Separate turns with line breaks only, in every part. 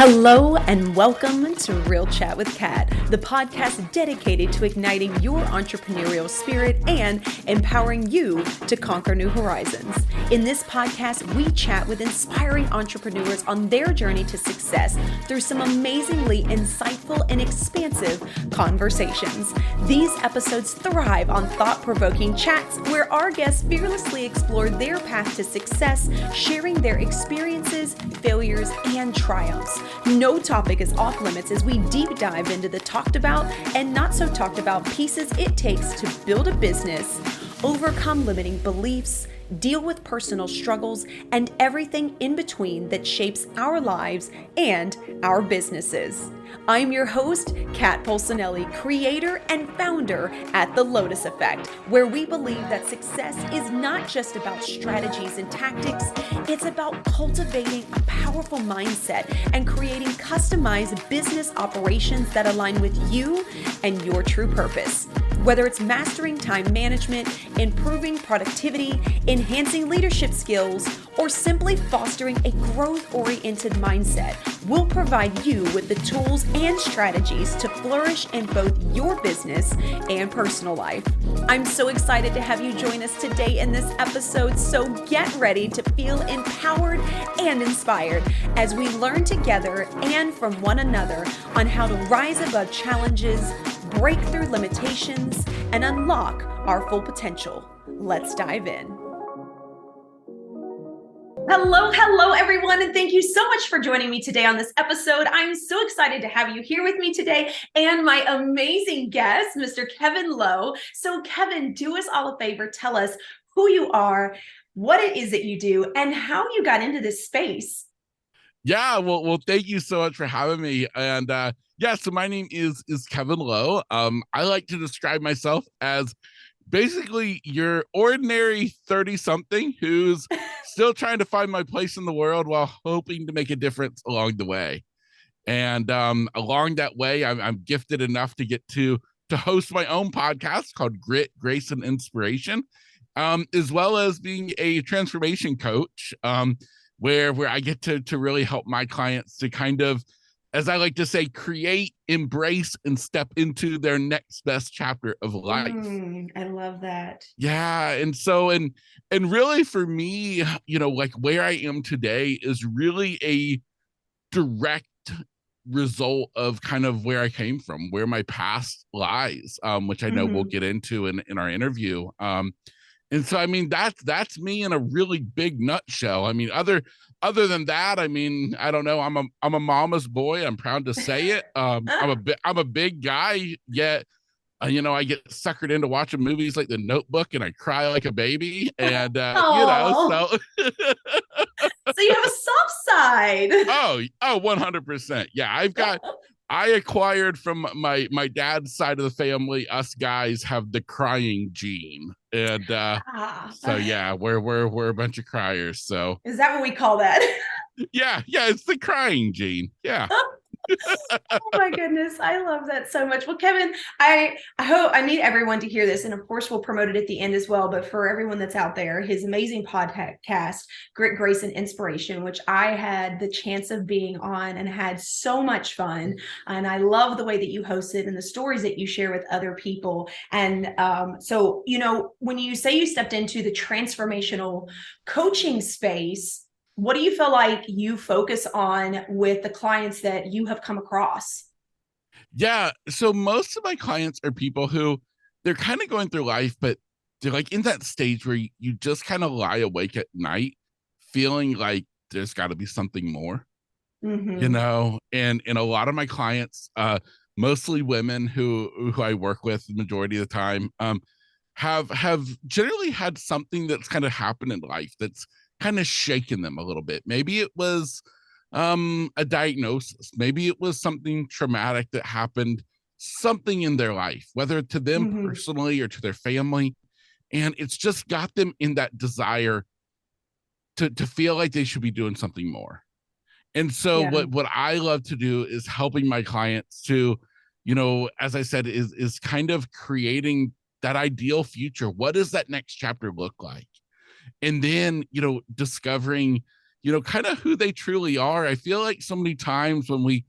Hello and welcome to Real Chat with Kat, the podcast dedicated to igniting your entrepreneurial spirit and empowering you to conquer new horizons. In this podcast, we chat with inspiring entrepreneurs on their journey to success through some amazingly insightful and expansive conversations. These episodes thrive on thought-provoking chats where our guests fearlessly explore their path to success, sharing their experiences, failures, and triumphs. No topic is off limits as we deep dive into the talked about and not so talked about pieces it takes to build a business, overcome limiting beliefs, deal with personal struggles, and everything in between that shapes our lives and our businesses. I'm your host, Kat Polsinelli, creator and founder at The Lotus Effect, where we believe that success is not just about strategies and tactics, it's about cultivating a powerful mindset and creating customized business operations that align with you and your true purpose. Whether it's mastering time management, improving productivity, enhancing leadership skills, or simply fostering a growth-oriented mindset, we'll provide you with the tools and strategies to flourish in both your business and personal life. I'm so excited to have you join us today in this episode, so get ready to feel empowered and inspired as we learn together and from one another on how to rise above challenges, break through limitations, and unlock our full potential. Let's dive in. Hello, everyone, and thank you so much for joining me today on this episode. I'm so excited to have you here with me today and my amazing guest, Mr. Kevin Lowe. So, Kevin, do us all a favor. Tell us who you are, what it is that you do, and how you got into this space.
Yeah, well, thank you so much for having me. And so my name is Kevin Lowe. I like to describe myself as basically your ordinary 30-something who's still trying to find my place in the world while hoping to make a difference along the way. And along that way, I'm gifted enough to get to host my own podcast called Grit, Grace, and Inspiration, as well as being a transformation coach, where I get to really help my clients to kind of, as I like to say, create, embrace, and step into their next best chapter of life.
I love that.
Yeah. And so, and really for me, like where I am today is really a direct result of kind of where I came from, where my past lies, which I know we'll get into in our interview. And so, I mean, that's me in a really big nutshell. I mean, other than that, I mean, I don't know. I'm a mama's boy. I'm proud to say it. I'm a big guy, yet, I get suckered into watching movies like The Notebook, and I cry like a baby. And so.
So you have a soft side.
Oh, 100%. Yeah, I acquired from my dad's side of the family. Us guys have the crying gene, and so yeah, we're a bunch of criers. So
is that what we call that?
Yeah, it's the crying gene. Yeah.
Oh my goodness, I love that so much. Well, Kevin, I hope I need everyone to hear this, and of course we'll promote it at the end as well. But for everyone that's out there, his amazing podcast, Grit, Grace, and Inspiration, which I had the chance of being on and had so much fun. And I love the way that you host it and the stories that you share with other people. And so, when you say you stepped into the transformational coaching space, what do you feel like you focus on with the clients that you have come across?
Yeah. So most of my clients are people who they're kind of going through life, but they're like in that stage where you just kind of lie awake at night feeling like there's got to be something more, and a lot of my clients, mostly women who I work with the majority of the time, have generally had something that's kind of happened in life that's kind of shaken them a little bit. Maybe it was a diagnosis. Maybe it was something traumatic that happened, something in their life, whether to them personally or to their family. And it's just got them in that desire to feel like they should be doing something more. And so what I love to do is helping my clients to, as I said, is kind of creating that ideal future. What does that next chapter look like? And then, discovering, kind of who they truly are. I feel like so many times when we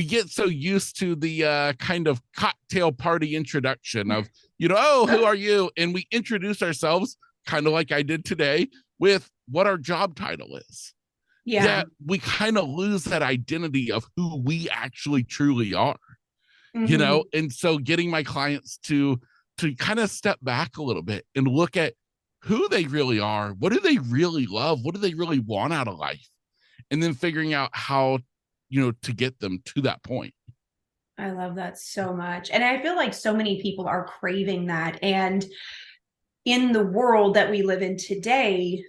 get so used to the kind of cocktail party introduction of, oh, who are you? And we introduce ourselves kind of like I did today with what our job title is.
Yeah.
Yet we kind of lose that identity of who we actually truly are,
Mm-hmm.
and so getting my clients to kind of step back a little bit and look at who they really are, what do they really love, what do they really want out of life, and then figuring out how to get them to that point.
I love that so much. And I feel like so many people are craving that. And in the world that we live in today,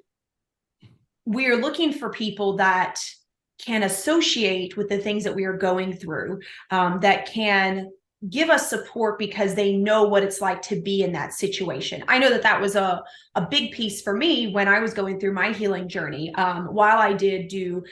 we are looking for people that can associate with the things that we are going through, that can give us support because they know what it's like to be in that situation. I know that that was a big piece for me when I was going through my healing journey. While I did do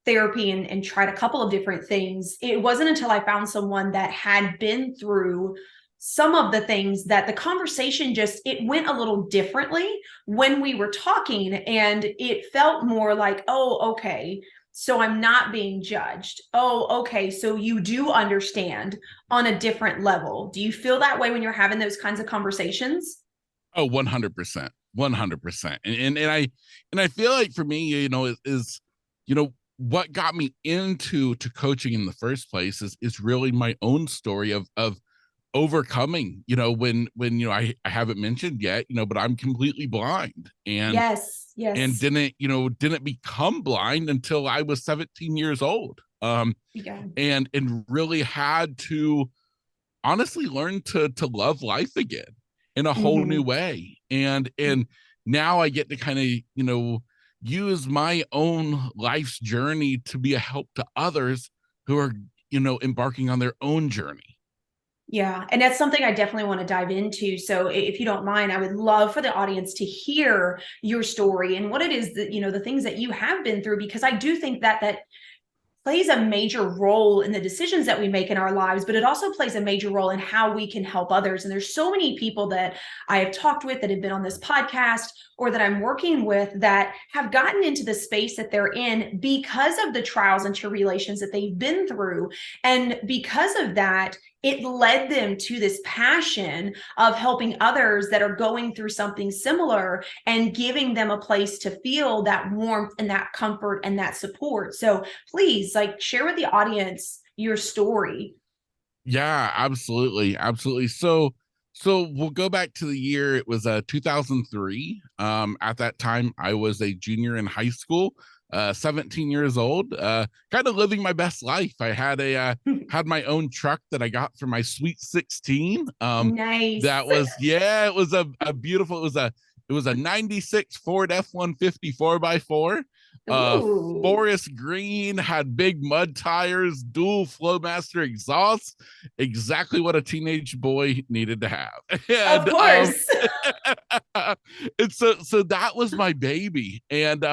therapy and tried a couple of different things, it wasn't until I found someone that had been through some of the things that the conversation just, it went a little differently when we were talking, and it felt more like, oh, okay, so I'm not being judged. Oh, okay, so you do understand on a different level. Do you feel that way when you're having those kinds of conversations?
Oh, 100%. 100%. And I feel like for me, is what got me into coaching in the first place is really my own story of overcoming, when I haven't mentioned yet, but I'm completely blind, and
Yes, yes.
didn't become blind until I was 17 years old.
Yeah.
And really had to honestly learn to love life again in a whole new
Mm-hmm.
way. And now I get to kind of, use my own life's journey to be a help to others who are, embarking on their own journey.
Yeah, and that's something I definitely want to dive into. So if you don't mind, I would love for the audience to hear your story and what it is that, the things that you have been through, because I do think that plays a major role in the decisions that we make in our lives, but it also plays a major role in how we can help others. And there's so many people that I have talked with that have been on this podcast or that I'm working with that have gotten into the space that they're in because of the trials and tribulations that they've been through. And because of that, it led them to this passion of helping others that are going through something similar and giving them a place to feel that warmth and that comfort and that support. So please, like, share with the audience your story.
Yeah, absolutely. Absolutely. So we'll go back to the year. It was 2003. At that time I was a junior in high school, 17 years old, kind of living my best life. I had my own truck that I got for my sweet 16.
Nice.
That was, yeah, it was a beautiful, it was a 96 Ford F-150 4x4. uh
Ooh,
Forest green, had big mud tires, dual Flowmaster exhaust, exactly what a teenage boy needed to have.
of
And
course.
and so that was my baby. And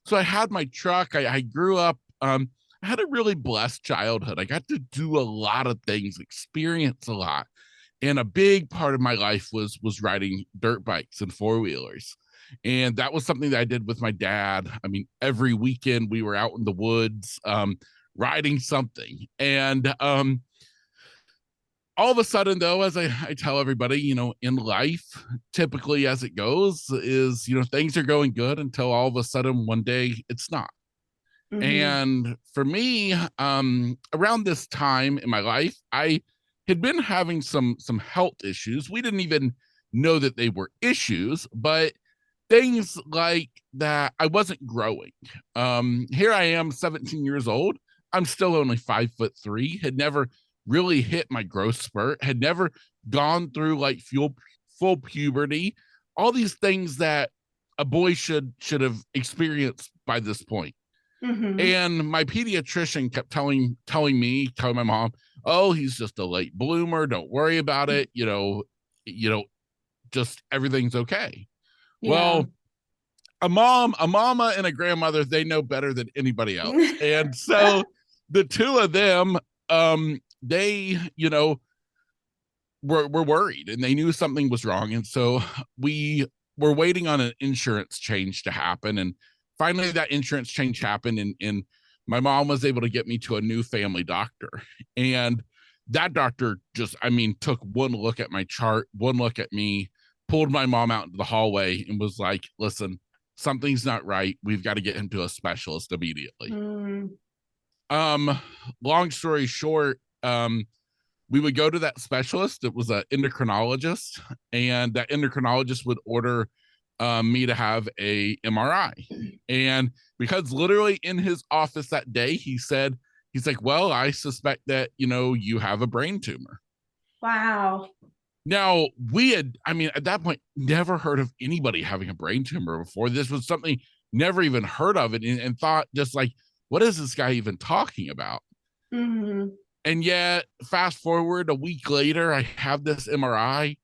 so I had my truck. I grew up, I had a really blessed childhood. I got to do a lot of things, experience a lot. And a big part of my life was riding dirt bikes and four-wheelers. And that was something that I did with my dad. I mean, every weekend we were out in the woods, riding something. And all of a sudden, though, as I tell everybody, in life, typically as it goes, is, things are going good until all of a sudden one day it's not.
Mm-hmm.
And for me, around this time in my life, I had been having some health issues. We didn't even know that they were issues, but things like that I wasn't growing. Here I am, 17 years old. I'm still only 5'3", had never really hit my growth spurt, had never gone through like full puberty, all these things that a boy should have experienced by this point.
Mm-hmm.
And my pediatrician kept telling my mom, "Oh, he's just a late bloomer. Don't worry about it. Just everything's okay."
Yeah.
Well, a mama and a grandmother, they know better than anybody else. And so the two of them, they, were worried, and they knew something was wrong. And so we were waiting on an insurance change to happen. And finally that insurance change happened, and my mom was able to get me to a new family doctor. And that doctor just, I mean, took one look at my chart, one look at me, pulled my mom out into the hallway and was like, listen, something's not right. We've got to get him to a specialist immediately. Long story short, we would go to that specialist. It was an endocrinologist, and that endocrinologist would order me to have a MRI. And because literally in his office that day, he's like, well, I suspect that, you have a brain tumor.
Wow.
Now, at that point, never heard of anybody having a brain tumor before. This was something never even heard of it, and thought just like, what is this guy even talking about?
Mm-hmm.
And yet, fast forward a week later, I have this MRI.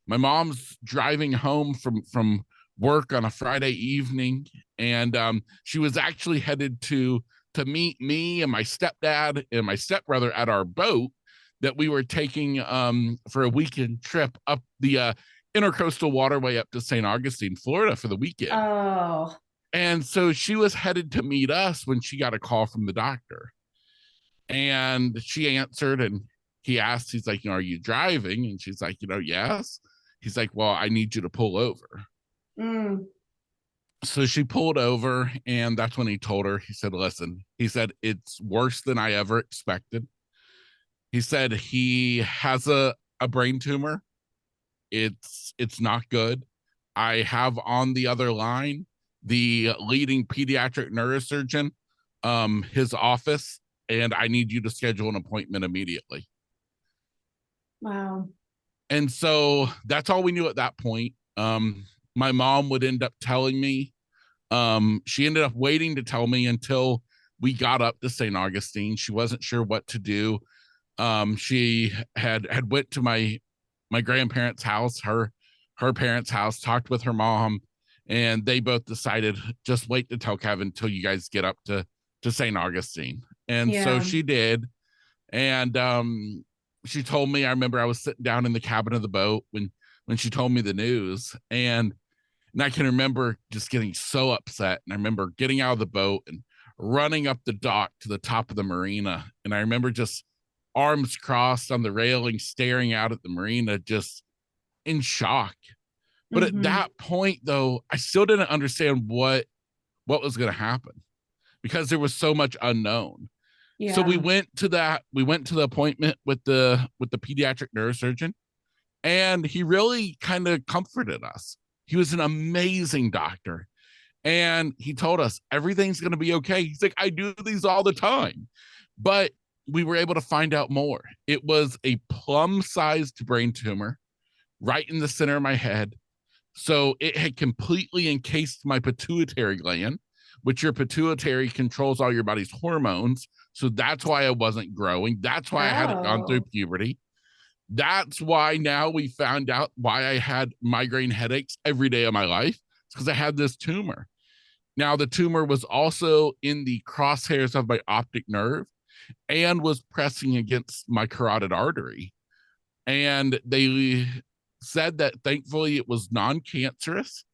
My mom's driving home from work on a Friday evening, and she was actually headed to meet me and my stepdad and my stepbrother at our boat that we were taking for a weekend trip up the intercoastal waterway up to St. Augustine, Florida for the weekend.
Oh.
And so she was headed to meet us when she got a call from the doctor. And she answered, and he's like, are you driving? And she's like, yes. He's like, well, I need you to pull over. So she pulled over, and that's when he told her, he said, listen, he said, it's worse than I ever expected. He said he has a brain tumor. It's not good. I have on the other line the leading pediatric neurosurgeon, his office, and I need you to schedule an appointment immediately.
Wow.
And so that's all we knew at that point. My mom would end up telling me, she ended up waiting to tell me until we got up to St. Augustine. She wasn't sure what to do. She had went to my grandparents' house, her parents' house, talked with her mom, and they both decided, just wait to tell Kevin until you guys get up to St. Augustine. And so she did. And she told me, I remember I was sitting down in the cabin of the boat when she told me the news. And I can remember just getting so upset. And I remember getting out of the boat and running up the dock to the top of the marina. And I remember just arms crossed on the railing, staring out at the marina, just in shock. But at that point, though, I still didn't understand what was going to happen, because there was so much unknown. Yeah. So we went to the appointment with the pediatric neurosurgeon, and he really kind of comforted us. He was an amazing doctor, and he told us everything's going to be okay. He's like, I do these all the time. But we were able to find out more. It was a plum-sized brain tumor right in the center of my head. So it had completely encased my pituitary gland, which your pituitary controls all your body's hormones. So that's why I wasn't growing. That's why I hadn't gone through puberty. That's why now we found out why I had migraine headaches every day of my life. It's because I had this tumor. Now, the tumor was also in the crosshairs of my optic nerve and was pressing against my carotid artery. And they said that thankfully it was non-cancerous,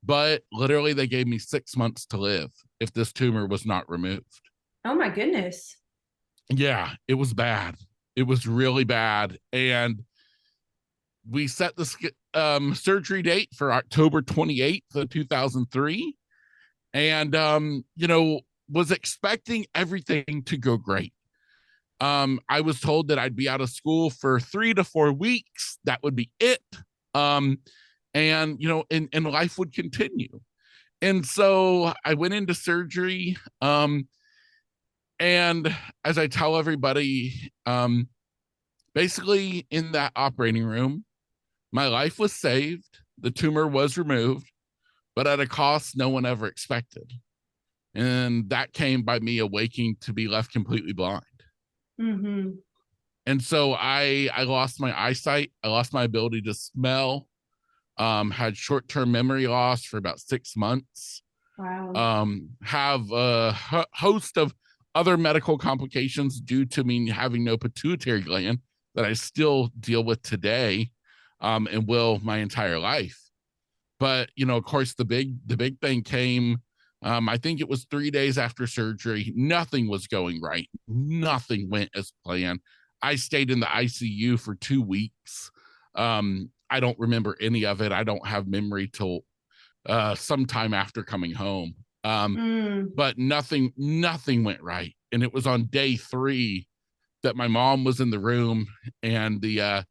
but literally they gave me 6 months to live if this tumor was not removed.
Oh my goodness.
Yeah, it was bad. It was really bad. And we set the surgery date for October 28th of 2003. And, was expecting everything to go great. I was told that I'd be out of school for 3 to 4 weeks. That would be it. And life would continue. And so I went into surgery. And as I tell everybody, basically in that operating room, my life was saved. The tumor was removed, but at a cost no one ever expected. And that came by me awaking to be left completely blind. And so I lost my eyesight. I lost my ability to smell, had short-term memory loss for about 6 months.
Wow.
Have a host of other medical complications due to me having no pituitary gland that I still deal with today, and will my entire life. But, of course, the big thing came I think it was 3 days after surgery. Nothing was going right. Nothing went as planned. I stayed in the ICU for 2 weeks. I don't remember any of it. I don't have memory till sometime after coming home. But nothing went right. And it was on day 3 that my mom was in the room, and the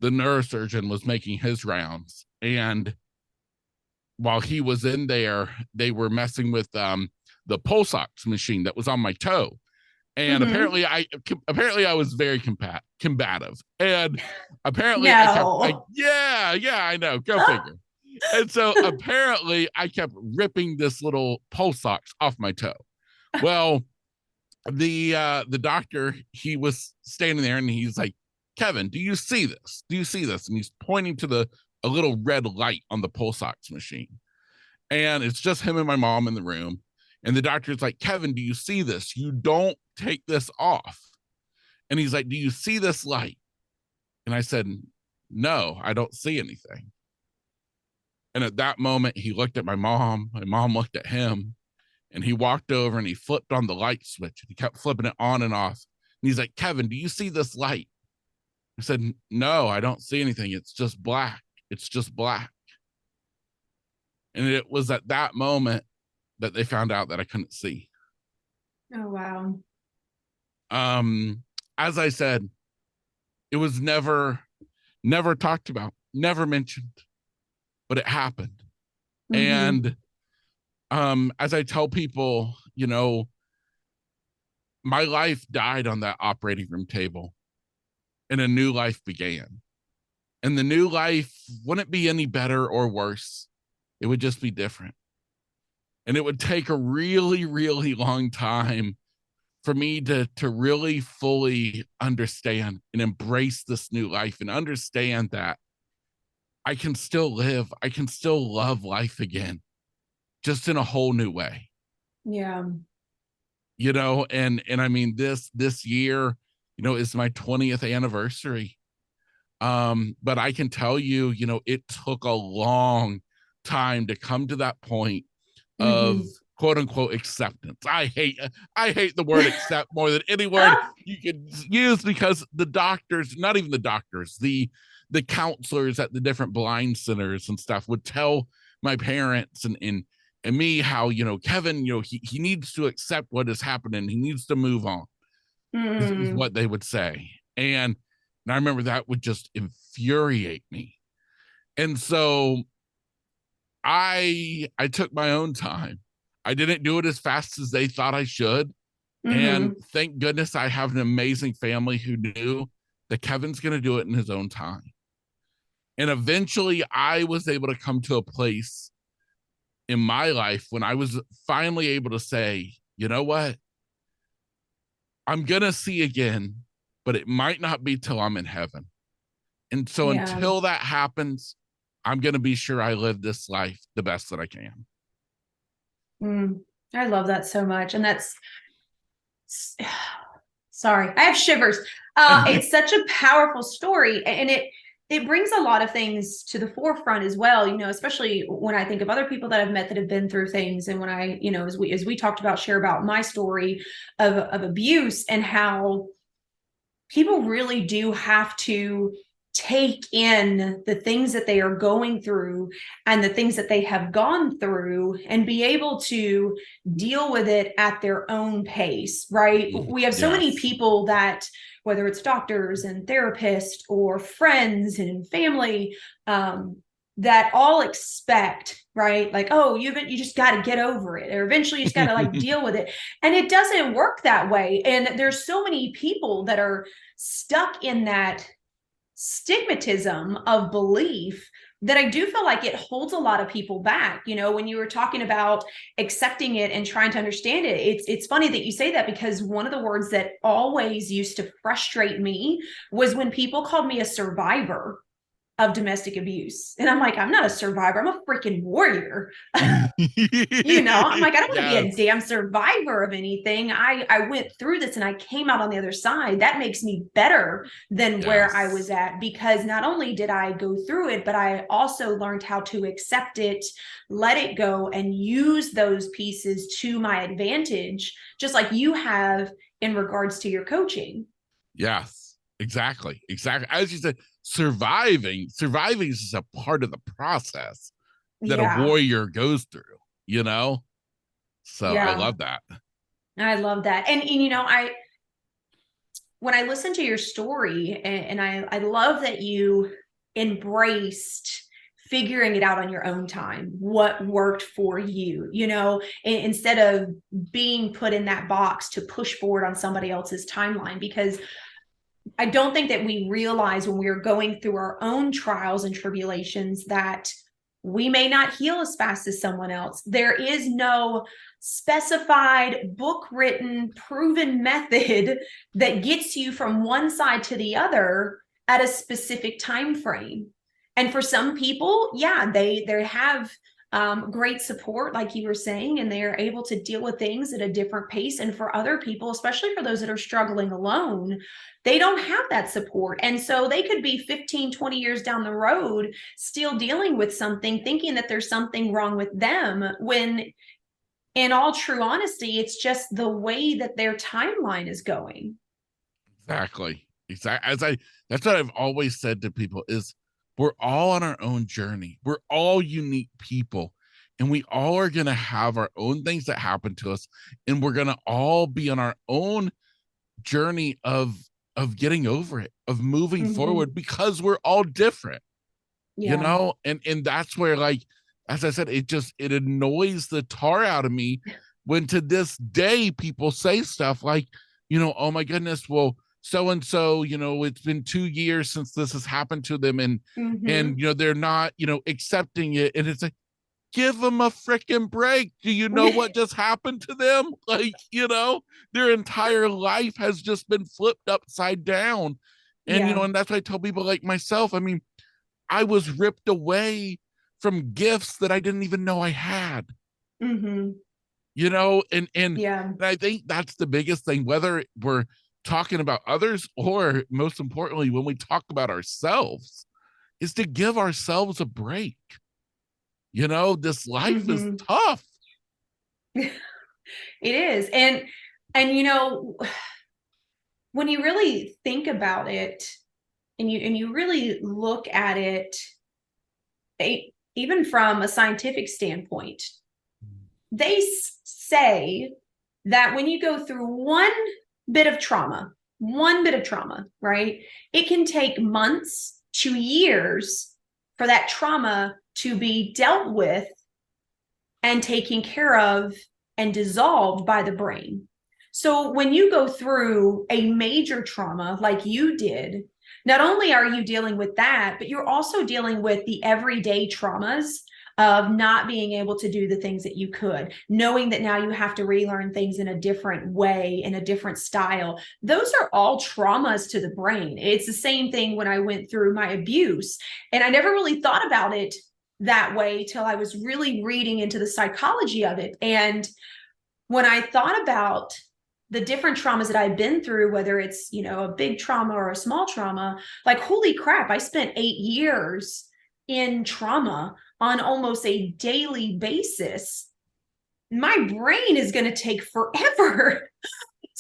neurosurgeon was making his rounds. And while he was in there, they were messing with the pulse ox machine that was on my toe. And apparently I was very combative. And apparently
no.
I know, go figure. And so apparently I kept ripping this little pulse ox off my toe. Well, the doctor, he was standing there and he's like, Kevin, do you see this? Do you see this? And he's pointing to a little red light on the pulse ox machine. And it's just him and my mom in the room. And the doctor's like, Kevin, do you see this? You don't take this off. And he's like, do you see this light? And I said, no, I don't see anything. And at that moment, he looked at my mom looked at him, and he walked over and he flipped on the light switch. He kept flipping it on and off. And he's like, Kevin, do you see this light? I said, no, I don't see anything. It's just black. It's just black. And it was at that moment that they found out that I couldn't see.
Oh, wow.
As I said, it was never talked about, never mentioned, but it happened. And as I tell people, you know, my life died on that operating room table and a new life began. And the new life wouldn't be any better or worse. It would just be different. And it would take a really, really long time for me to really fully understand and embrace this new life and understand that I can still live. I can still love life again, just in a whole new way.
Yeah.
You know, and I mean, this year, you know, is my 20th anniversary. But I can tell you, you know, it took a long time to come to that point of quote unquote acceptance. I hate the word accept more than any word you could use, because the doctors, not even the doctors, the counselors at the different blind centers and stuff would tell my parents and me how, you know, Kevin, you know, he needs to accept what is happening. He needs to move on, is what they would say. And I remember that would just infuriate me. And so I took my own time. I didn't do it as fast as they thought I should. And thank goodness I have an amazing family who knew that Kevin's going to do it in his own time. And eventually I was able to come to a place in my life when I was finally able to say, you know what? I'm going to see again, but it might not be till I'm in heaven. And so until that happens, I'm going to be sure I live this life the best that I can.
I love that so much. And that's, sorry, I have shivers. It's such a powerful story, and it brings a lot of things to the forefront as well, you know, especially when I think of other people that I've met that have been through things. And when I, you know, as we talked about, share about my story of abuse, and how people really do have to take in the things that they are going through and the things that they have gone through and be able to deal with it at their own pace, right? We have so many people that, whether it's doctors and therapists or friends and family, that all expect, right? Like, oh, you just got to get over it, or eventually you just got to like deal with it. And it doesn't work that way. And there's so many people that are stuck in that stigmatism of belief that I do feel like it holds a lot of people back. You know, when you were talking about accepting it and trying to understand it, it's funny that you say that, because one of the words that always used to frustrate me was when people called me a survivor. of domestic abuse. And I'm like, I'm not a survivor. I'm a freaking warrior. I'm like, I don't want to be a
Yes.
damn survivor of anything. I went through this and I came out on the other side. That makes me better than where I was
Yes.
at, because not only did I go through it, but I also learned how to accept it, let it go, and use those pieces to my advantage, just like you have in regards to your coaching.
Yes. Exactly. Exactly. As you said, surviving is just a part of the process that a
Yeah.
warrior goes through, you know? So I
Yeah.
love that.
I love that. And I when I listen to your story, and I love that you embraced figuring it out on your own time, what worked for you, instead of being put in that box to push forward on somebody else's timeline. Because I don't think that we realize when we're going through our own trials and tribulations that we may not heal as fast as someone else. There is no specified, book written, proven method that gets you from one side to the other at a specific time frame. And for some people, yeah, they have great support, like you were saying, and they are able to deal with things at a different pace. And for other people, especially for those that are struggling alone, they don't have that support. And so they could be 15, 20 years down the road still dealing with something, thinking that there's something wrong with them, when in all true honesty, it's just the way that their timeline is going.
Exactly. Exactly. That's what I've always said to people is we're all on our own journey. We're all unique people, and we all are going to have our own things that happen to us, and we're going to all be on our own journey of getting over it, of moving forward, because we're all different.
Yeah.
And that's where, like, as I said, it annoys the tar out of me when to this day people say stuff like, oh my goodness, well, so and so, it's been 2 years since this has happened to them, and they're not, accepting it. And it's like, give them a freaking break. Do you know what just happened to them? Like, their entire life has just been flipped upside down. And
Yeah.
and that's why I tell people like myself, I mean, I was ripped away from gifts that I didn't even know I had.
Mm-hmm.
And
Yeah.
I think that's the biggest thing, whether we're talking about others or most importantly, when we talk about ourselves, is to give ourselves a break. This life is
Mm-hmm.
tough.
It is. And when you really think about it, and you really look at it, even from a scientific standpoint, they say that when you go through one bit of trauma, right, it can take months to years for that trauma to be dealt with and taken care of and dissolved by the brain. So when you go through a major trauma like you did, not only are you dealing with that, but you're also dealing with the everyday traumas of not being able to do the things that you could, knowing that now you have to relearn things in a different way, in a different style. Those are all traumas to the brain. It's the same thing when I went through my abuse, and I never really thought about it that way till I was really reading into the psychology of it. And when I thought about the different traumas that I've been through, whether it's, a big trauma or a small trauma, like, holy crap, I spent 8 years in trauma on almost a daily basis. My brain is going to take forever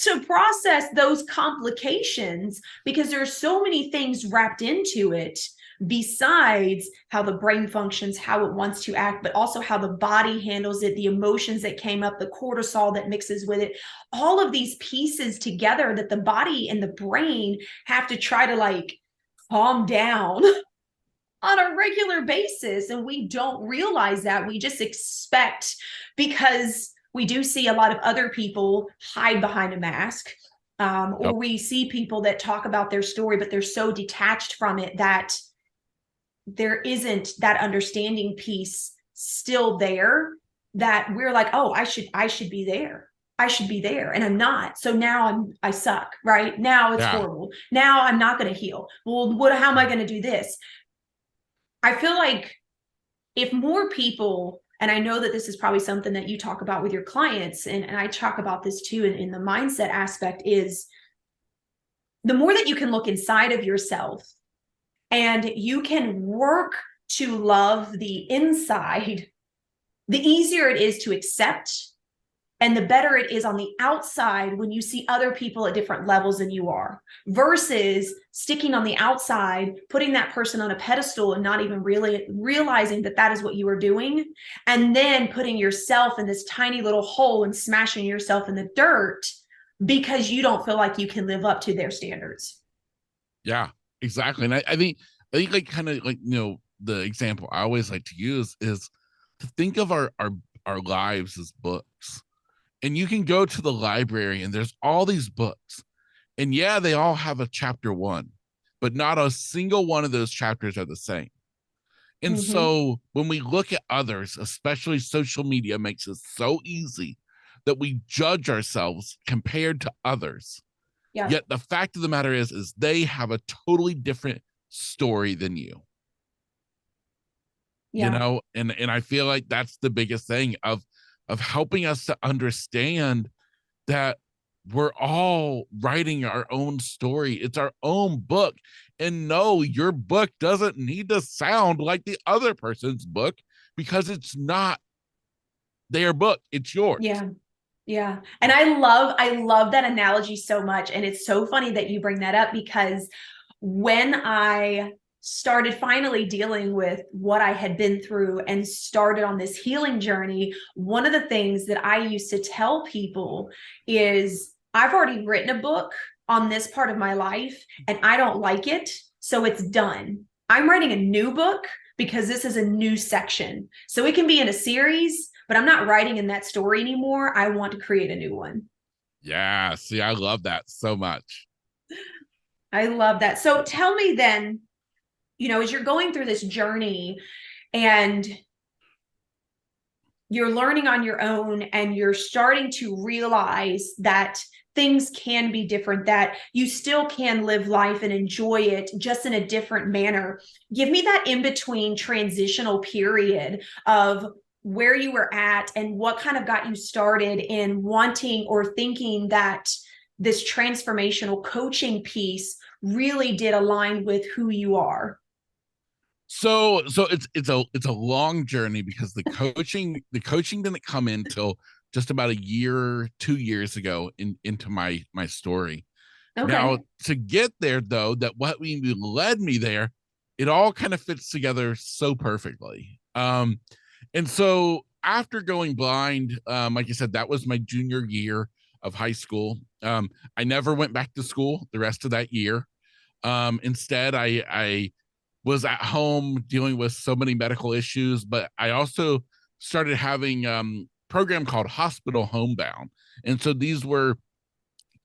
to process those complications, because there's so many things wrapped into it, besides how the brain functions, how it wants to act, but also how the body handles it, the emotions that came up, the cortisol that mixes with it, all of these pieces together that the body and the brain have to try to, like, calm down on a regular basis. And we don't realize that. We just expect, because we do see a lot of other people hide behind a mask, or
Yep.
we see people that talk about their story, but they're so detached from it that there isn't that understanding piece still there, that we're like, oh, I should be there. I should be there, and I'm not. So now I suck, right? Now it's
Yeah.
horrible. Now I'm not going to heal. Well, how am I going to do this? I feel like if more people, and I know that this is probably something that you talk about with your clients, and I talk about this too in the mindset aspect, is the more that you can look inside of yourself and you can work to love the inside, the easier it is to accept and the better it is on the outside when you see other people at different levels than you are, versus sticking on the outside, putting that person on a pedestal and not even really realizing that that is what you are doing, and then putting yourself in this tiny little hole and smashing yourself in the dirt because you don't feel like you can live up to their standards.
Yeah, exactly. And I think like kind of like, the example I always like to use is to think of our lives as books. And you can go to the library and there's all these books. And yeah, they all have a chapter one, but not a single one of those chapters are the same. And
Mm-hmm.
so when we look at others, especially social media makes it so easy that we judge ourselves compared to others.
Yeah.
Yet the fact of the matter is they have a totally different story than you,
Yeah.
and I feel like that's the biggest thing of helping us to understand that we're all writing our own story. It's our own book. And no, your book doesn't need to sound like the other person's book because it's not their book, it's yours.
Yeah. Yeah. And I love that analogy so much. And it's so funny that you bring that up because when I started finally dealing with what I had been through and started on this healing journey, one of the things that I used to tell people is I've already written a book on this part of my life and I don't like it. So it's done. I'm writing a new book because this is a new section. So it can be in a series, but I'm not writing in that story anymore. I want to create a new one.
Yeah, see, I love that so much.
I love that. So tell me then, as you're going through this journey and you're learning on your own and you're starting to realize that things can be different, that you still can live life and enjoy it just in a different manner. Give me that in between transitional period of where you were at and what kind of got you started in wanting or thinking that this transformational coaching piece really did align with who you are.
So it's a long journey because the coaching didn't come in till just about a year, 2 years ago into my story. Now,
Okay.
to get there, though, that what we led me there, it all kind of fits together so perfectly. And so after going blind, like I said, that was my junior year of high school. I never went back to school the rest of that year. Instead, I was at home dealing with so many medical issues, but I also started having program called Hospital Homebound. And so these were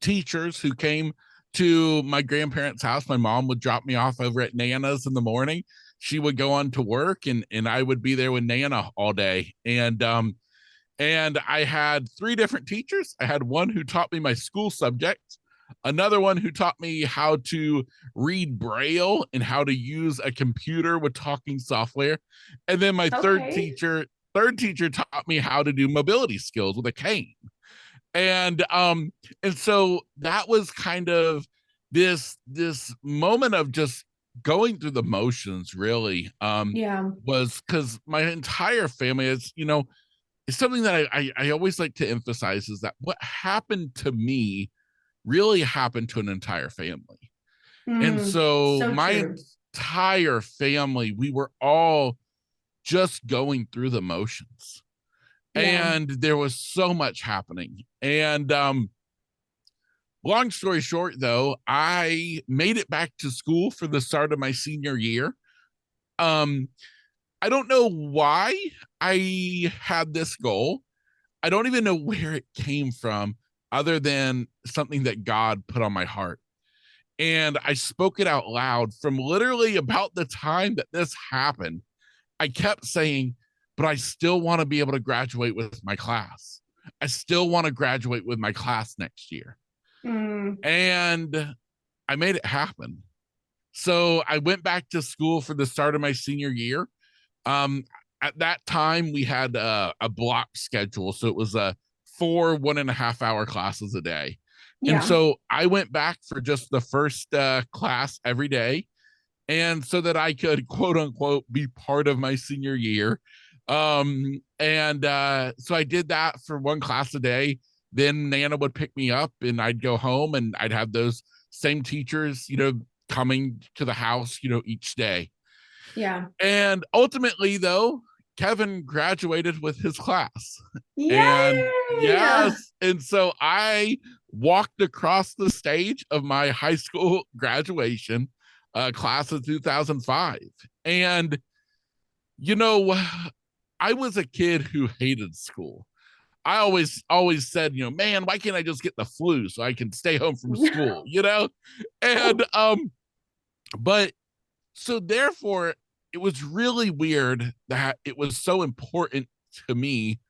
teachers who came to my grandparents' house. My mom would drop me off over at Nana's in the morning. She would go on to work, and I would be there with Nana all day. And I had three different teachers. I had one who taught me my school subjects, another one who taught me how to read Braille and how to use a computer with talking software. And then my
Okay.
third teacher taught me how to do mobility skills with a cane. And so that was kind of this moment of just going through the motions, really.
Yeah.
Was because my entire family is, it's something that I always like to emphasize is that what happened to me really happened to an entire family. And so
So
my
true.
entire family, we were all just going through the motions.
Yeah.
And there was so much happening. And long story short, though, I made it back to school for the start of my senior year. Um, I don't know why I had this goal. I don't even know where it came from, other than something that God put on my heart. And I spoke it out loud from literally about the time that this happened. I kept saying, but I still want to be able to graduate with my class. I still want to graduate with my class next year.
Mm,
And I made it happen. So I went back to school for the start of my senior year. Um, at that time, we had a block schedule. So it was a 4 1.5 hour classes a day. And
Yeah.
so I went back for just the first class every day. And so that I could, quote unquote, be part of my senior year. So I did that for one class a day. Then Nana would pick me up and I'd go home and I'd have those same teachers, coming to the house, each day.
Yeah.
And ultimately, though, Kevin graduated with his class. And
Yay!
yes, and so I walked across the stage of my high school graduation, class of 2005. And, you know, I was a kid who hated school. I always said, man, why can't I just get the flu so I can stay home from school, And but so therefore it was really weird that it was so important to me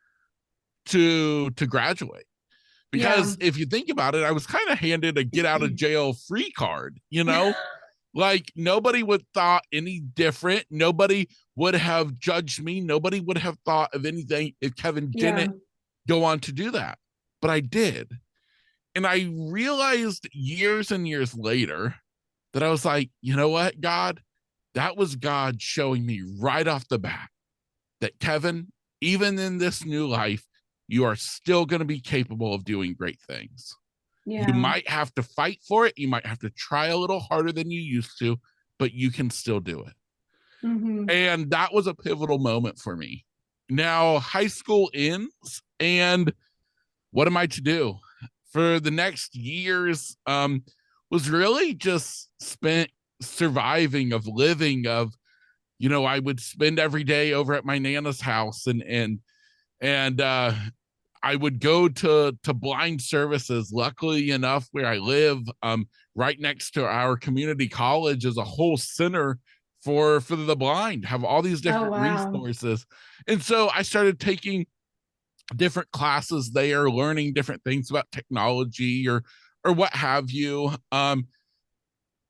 to graduate.
Yeah.
Because if you think about it, I was kind of handed a get out of jail free card, like nobody would thought any different. Nobody would have judged me. Nobody would have thought of anything if Kevin
Yeah.
didn't go on to do that. But I did. And I realized years and years later that I was like, you know what, God? That was God showing me right off the bat that Kevin, even in this new life, you are still going to be capable of doing great things. You
Yeah.
might have to fight for it. You might have to try a little harder than you used to, but you can still do it.
Mm-hmm.
And that was a pivotal moment for me. Now, high school ends, and what am I to do? For the next years, was really just spent surviving, of living, of I would spend every day over at my Nana's house, and I would go to blind services. Luckily enough, where I live, right next to our community college, is a whole center for the blind. Have all these
Oh,
different
wow.
resources, and so I started taking different classes there, learning different things about technology or what have you.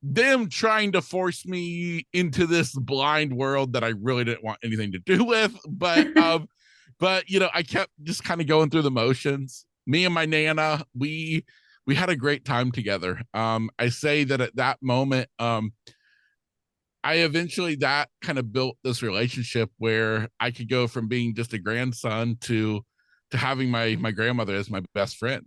Them trying to force me into this blind world that I really didn't want anything to do with. But I kept just kind of going through the motions. Me and my Nana, we had a great time together. I say that at that moment, I eventually that kind of built this relationship where I could go from being just a grandson to having my grandmother as my best friend.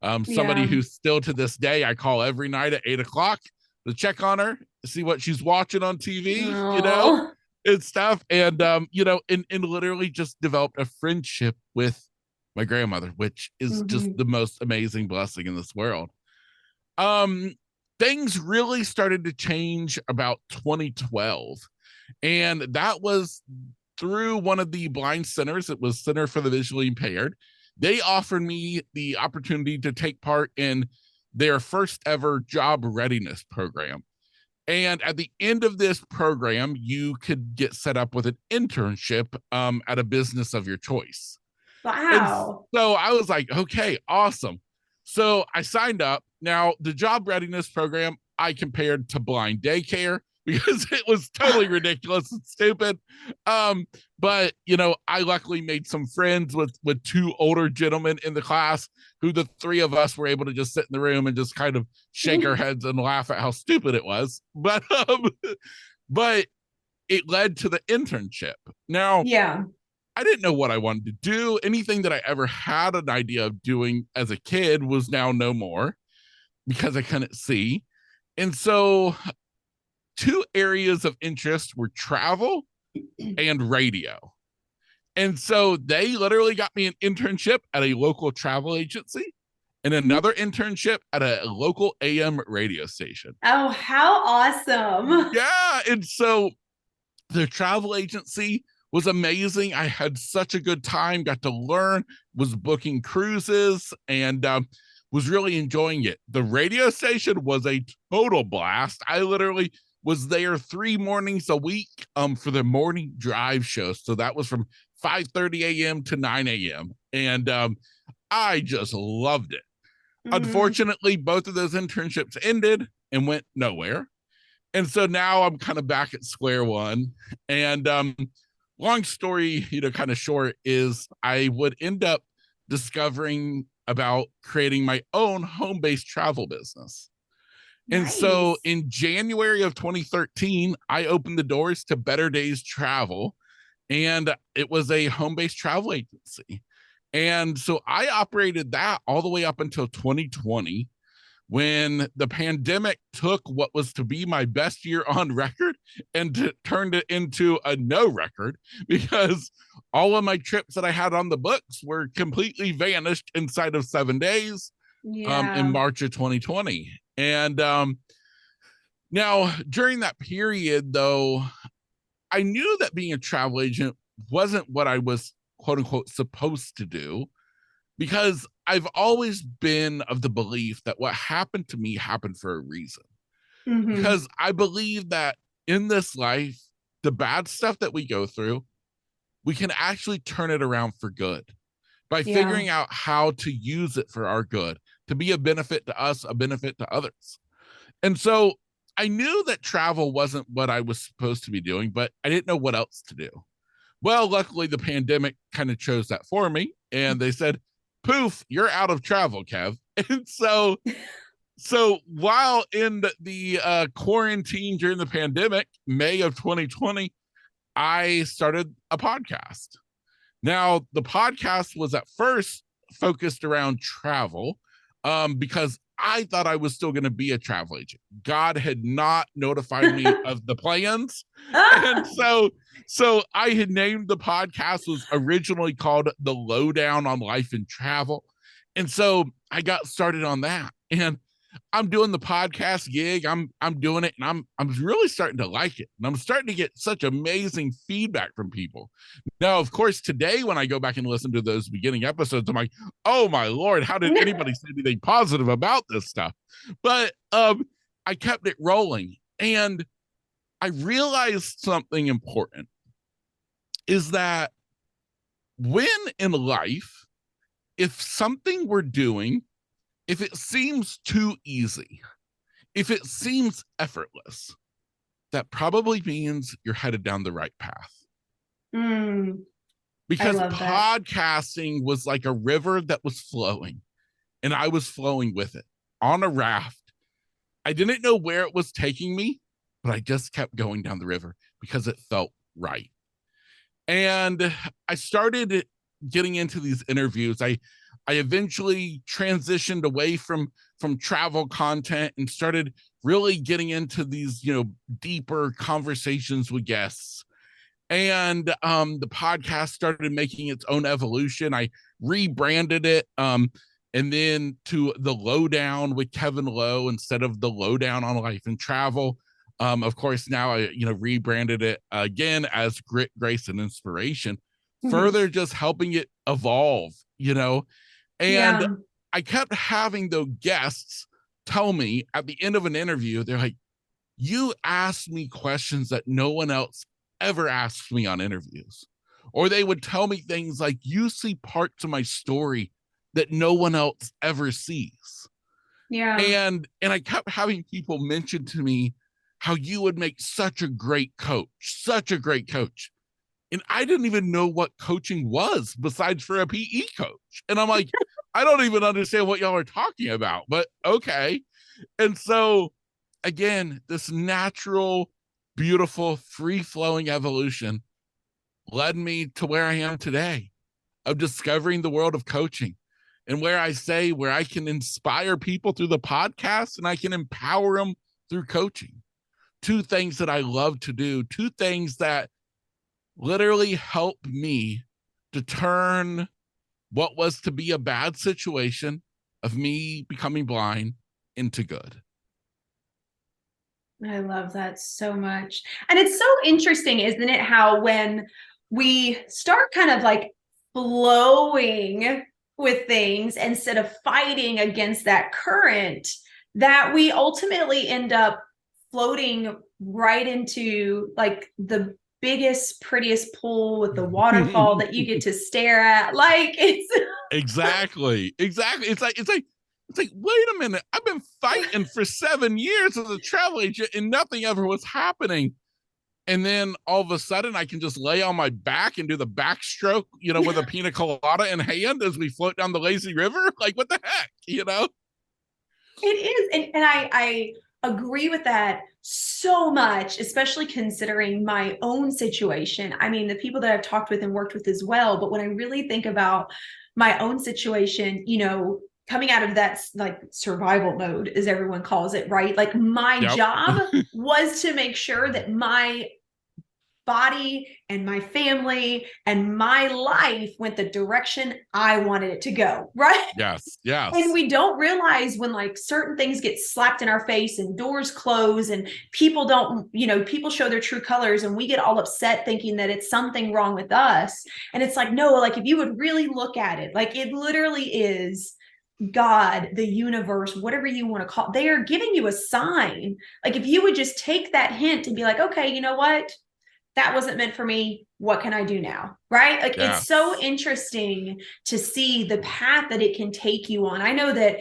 Somebody
Yeah.
who still to this day I call every night at 8 o'clock to check on her, see what she's watching on TV,
Oh.
and stuff. And and literally just developed a friendship with my grandmother, which is just
Mm-hmm.
the most amazing blessing in this world. Um, Things really started to change about 2012. And that was through one of the blind centers. It was Center for the Visually Impaired. They offered me the opportunity to take part in their first ever job readiness program. And at the end of this program, you could get set up with an internship at a business of your choice. And
Wow.
so I was like, okay, awesome. So I signed up. Now, the job readiness program I compared to blind daycare because it was totally ridiculous and stupid. But I luckily made some friends with two older gentlemen in the class who the three of us were able to just sit in the room and just kind of shake our heads and laugh at how stupid it was. But it led to the internship. Now,
Yeah.
I didn't know what I wanted to do. Anything that I ever had an idea of doing as a kid was now no more because I couldn't see. And so, two areas of interest were travel and radio. And so, they literally got me an internship at a local travel agency and another internship at a local AM radio station.
Oh, how awesome.
Yeah. And so, the travel agency was amazing. I had such a good time, got to learn, was booking cruises, and was really enjoying it. The radio station was a total blast. I literally was there 3 mornings a week for the morning drive show. So that was from 5:30 a.m. to 9 a.m. And I just loved it.
Mm-hmm.
Unfortunately, both of those internships ended and went nowhere. And so now I'm kind of back at square one. And long story, kind of short, is I would end up discovering about creating my own home-based travel business. And so
Nice.
in January of 2013, I opened the doors to Better Days Travel, and it was a home-based travel agency. And so I operated that all the way up until 2020, when the pandemic took what was to be my best year on record and turned it into a no record, because all of my trips that I had on the books were completely vanished inside of 7 days in
Yeah.
March of 2020. And now during that period, though, I knew that being a travel agent wasn't what I was quote unquote supposed to do, because I've always been of the belief that what happened to me happened for a reason.
Mm-hmm.
Because I believe that in this life, the bad stuff that we go through, we can actually turn it around for good by
Yeah.
figuring out how to use it for our good, to be a benefit to us, a benefit to others. And so I knew that travel wasn't what I was supposed to be doing, but I didn't know what else to do. Well, luckily, the pandemic kind of chose that for me. And they said, poof, you're out of travel, Kev. And so while in the quarantine during the pandemic, May of 2020, I started a podcast. Now, the podcast was at first focused around travel, because I thought I was still going to be a travel agent. God had not notified me of the plans. And
Ah!
so I had named the podcast, was originally called The Lowdown on Life and Travel. And so I got started on that. And I'm doing the podcast gig. I'm doing it, and I'm really starting to like it. And I'm starting to get such amazing feedback from people. Now, of course, today when I go back and listen to those beginning episodes, I'm like, oh my Lord, how did anybody say anything positive about this stuff? But I kept it rolling, and I realized something important is that when in life, if something we're doing, if it seems too easy, if it seems effortless, that probably means you're headed down the right path.
Mm, I
Because
love that.
podcasting was like a river that was flowing, and I was flowing with it on a raft. I didn't know where it was taking me, but I just kept going down the river because it felt right. And I started getting into these interviews. I eventually transitioned away from travel content and started really getting into these, deeper conversations with guests. And the podcast started making its own evolution. I rebranded it, and then to The Lowdown with Kevin Lowe instead of The Lowdown on Life and Travel. Of course, now I rebranded it again as Grit, Grace, and Inspiration,
Mhm.
further just helping it evolve. And
Yeah.
I kept having those guests tell me at the end of an interview, they're like, you asked me questions that no one else ever asks me on interviews. Or they would tell me things like, you see parts of my story that no one else ever sees.
Yeah.
And I kept having people mention to me how you would make such a great coach, such a great coach. And I didn't even know what coaching was besides for a PE coach. And I'm like, I don't even understand what y'all are talking about, but okay. And so again, this natural, beautiful, free flowing evolution led me to where I am today, of discovering the world of coaching, and where I can inspire people through the podcast and I can empower them through coaching. Two things that I love to do, two things that literally help me to turn what was to be a bad situation of me becoming blind into good.
I love that so much. And it's so interesting, isn't it? How when we start kind of like flowing with things instead of fighting against that current, that we ultimately end up floating right into like the biggest, prettiest pool with the waterfall that you get to stare at. Like it's
Exactly. It's like It's like, wait a minute, I've been fighting for 7 years as a travel agent and nothing ever was happening. And then all of a sudden I can just lay on my back and do the backstroke, with a pina colada in hand as we float down the lazy river. Like, what the heck?
It is. And I agree with that so much, especially considering my own situation. I mean, the people that I've talked with and worked with as well. But when I really think about my own situation, coming out of that like survival mode, as everyone calls it, right? Like my
Yep.
job was to make sure that my body and my family and my life went the direction I wanted it to go, right?
Yes.
And
Yes.
we don't realize when like certain things get slapped in our face and doors close and people don't, people show their true colors and we get all upset thinking that it's something wrong with us. And it's like, no, like if you would really look at it, like it literally is God, the universe, whatever you want to call it, they are giving you a sign. Like if you would just take that hint and be like, okay, you know what? That wasn't meant for me. What can I do now? Right? Like it's so
Yes.
interesting to see the path that it can take you on. I know that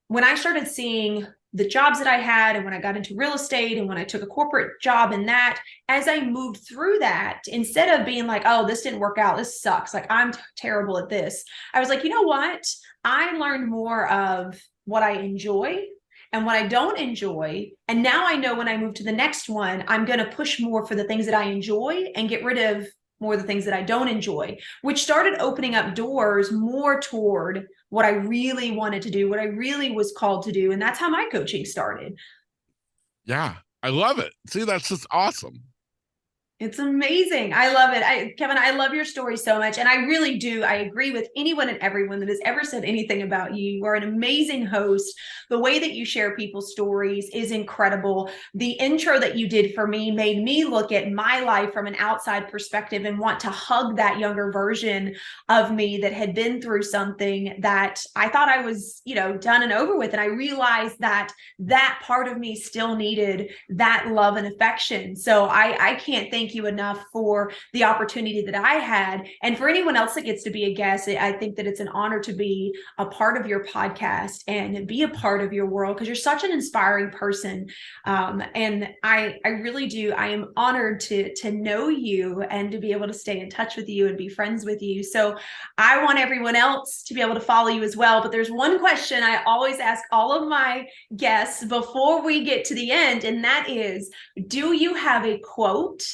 when I started seeing the jobs that I had and when I got into real estate and when I took a corporate job in that, as I moved through that, instead of being like, oh, this didn't work out, this sucks, like I'm terrible at this, I was like, you know what? I learned more of what I enjoy and what I don't enjoy. And now I know when I move to the next one, I'm going to push more for the things that I enjoy and get rid of more of the things that I don't enjoy, which started opening up doors more toward what I really wanted to do, what I really was called to do. And that's how my coaching started.
Yeah. I love it. See, that's just awesome.
It's amazing. I love it. Kevin, I love your story so much. And I really do. I agree with anyone and everyone that has ever said anything about you. You are an amazing host. The way that you share people's stories is incredible. The intro that you did for me made me look at my life from an outside perspective and want to hug that younger version of me that had been through something that I thought I was, done and over with. And I realized that that part of me still needed that love and affection. So I can't thank you enough for the opportunity that I had. And for anyone else that gets to be a guest, I think that it's an honor to be a part of your podcast and be a part of your world because you're such an inspiring person. And I really do. I am honored to know you and to be able to stay in touch with you and be friends with you. So I want everyone else to be able to follow you as well. But there's one question I always ask all of my guests before we get to the end, and that is, do you have a quote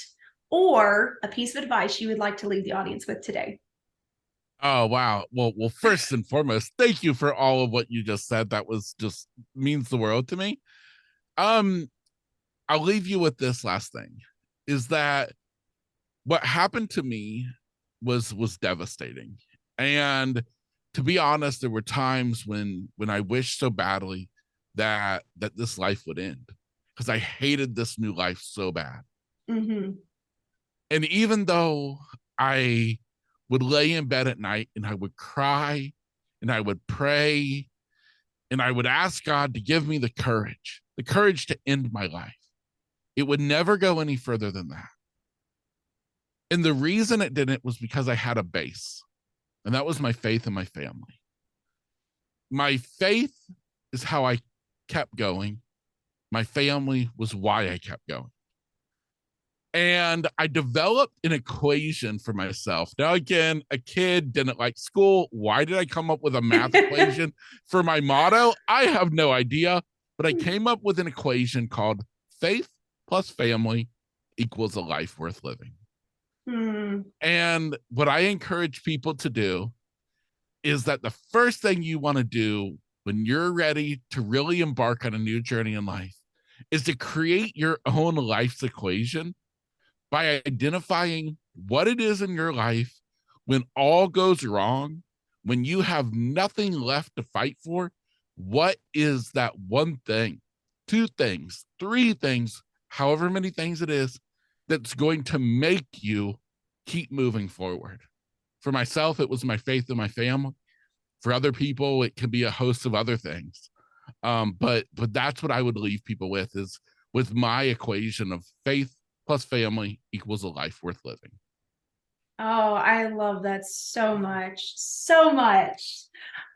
or a piece of advice you would like to leave the audience with today?
Oh, wow. Well, first and foremost, thank you for all of what you just said. That was just means the world to me. Um, I'll leave you with this last thing is that what happened to me was devastating. And to be honest, there were times when I wished so badly that this life would end because I hated this new life so bad.
Mm-hmm.
And even though I would lay in bed at night and I would cry and I would pray and I would ask God to give me the courage to end my life, it would never go any further than that. And the reason it didn't was because I had a base, and that was my faith and my family. My faith is how I kept going. My family was why I kept going. And I developed an equation for myself. Now, again, a kid didn't like school. Why did I come up with a math equation for my motto? I have no idea. But I came up with an equation called faith plus family equals a life worth living.
Mm.
And what I encourage people to do is that the first thing you want to do when you're ready to really embark on a new journey in life is to create your own life's equation by identifying what it is in your life when all goes wrong, when you have nothing left to fight for. What is that one thing, two things, three things, however many things it is, that's going to make you keep moving forward? For myself, it was my faith in my family. For other people, it could be a host of other things. But that's what I would leave people with is with my equation of faith plus family equals a life worth living.
Oh, I love that so much, so much.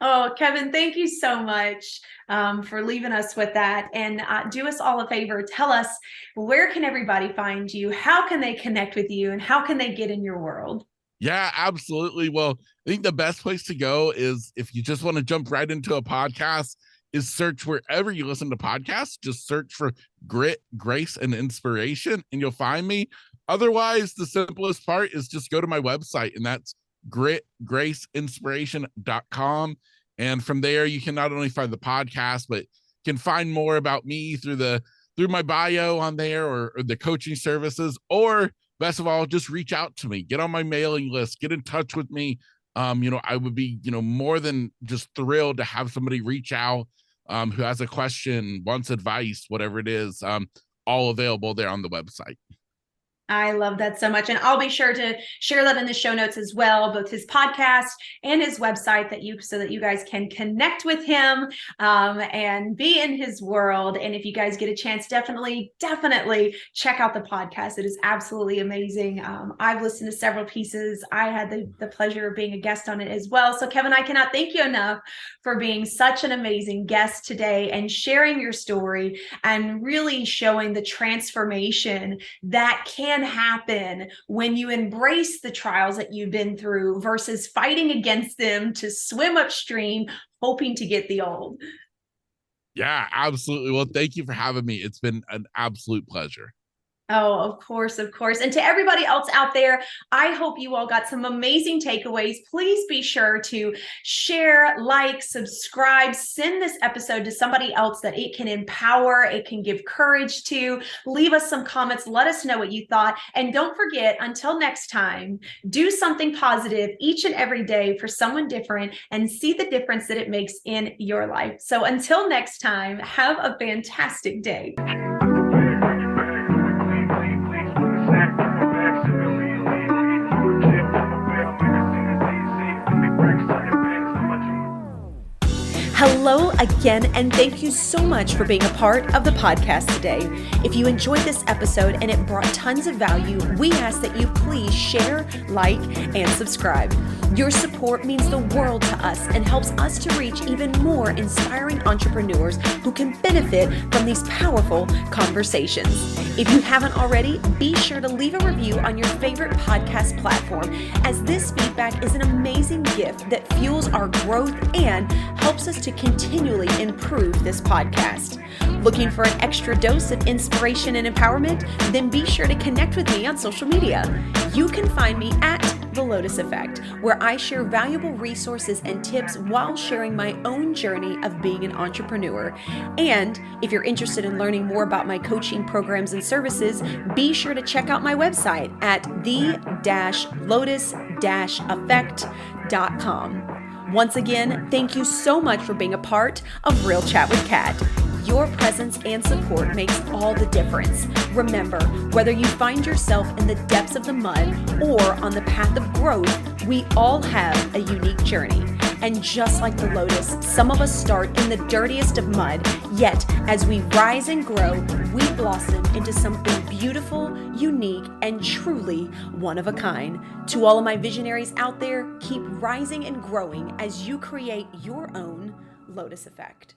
Oh, Kevin, thank you so much for leaving us with that. And do us all a favor. Tell us, where can everybody find you? How can they connect with you? And how can they get in your world?
Yeah, absolutely. Well, I think the best place to go is, if you just want to jump right into a podcast, is search wherever you listen to podcasts. Just search for Grit, Grace, and Inspiration, and you'll find me. Otherwise, the simplest part is just go to my website, and that's gritgraceinspiration.com. And from there, you can not only find the podcast, but can find more about me through my bio on there, or the coaching services, or best of all, just reach out to me, get on my mailing list, get in touch with me. I would be, more than just thrilled to have somebody reach out, who has a question, wants advice, whatever it is, all available there on the website.
I love that so much. And I'll be sure to share that in the show notes as well, both his podcast and his website, so that you guys can connect with him and be in his world. And if you guys get a chance, definitely check out the podcast. It is absolutely amazing. I've listened to several pieces. I had the pleasure of being a guest on it as well. So Kevin, I cannot thank you enough for being such an amazing guest today and sharing your story and really showing the transformation that can happen when you embrace the trials that you've been through versus fighting against them to swim upstream, hoping to get the old.
Yeah, absolutely. Well, thank you for having me. It's been an absolute pleasure.
Oh, of course, of course. And to everybody else out there, I hope you all got some amazing takeaways. Please be sure to share, like, subscribe, send this episode to somebody else that it can empower, it can give courage to. Leave us some comments. Let us know what you thought. And don't forget, until next time, do something positive each and every day for someone different and see the difference that it makes in your life. So until next time, have a fantastic day. Hello again, and thank you so much for being a part of the podcast today. If you enjoyed this episode and it brought tons of value, we ask that you please share, like, and subscribe. Your support means the world to us and helps us to reach even more inspiring entrepreneurs who can benefit from these powerful conversations. If you haven't already, be sure to leave a review on your favorite podcast platform, as this feedback is an amazing gift that fuels our growth and helps us to continually improve this podcast. Looking for an extra dose of inspiration and empowerment? Then be sure to connect with me on social media. You can find me at The Lotus Effect, where I share valuable resources and tips while sharing my own journey of being an entrepreneur. And if you're interested in learning more about my coaching programs and services, be sure to check out my website at the-lotus-effect.com. Once again, thank you so much for being a part of Real Chat with Kat. Your presence and support makes all the difference. Remember, whether you find yourself in the depths of the mud or on the path of growth, we all have a unique journey. And just like the lotus, some of us start in the dirtiest of mud, yet as we rise and grow, we blossom into something beautiful, unique, and truly one of a kind. To all of my visionaries out there, keep rising and growing as you create your own Lotus Effect.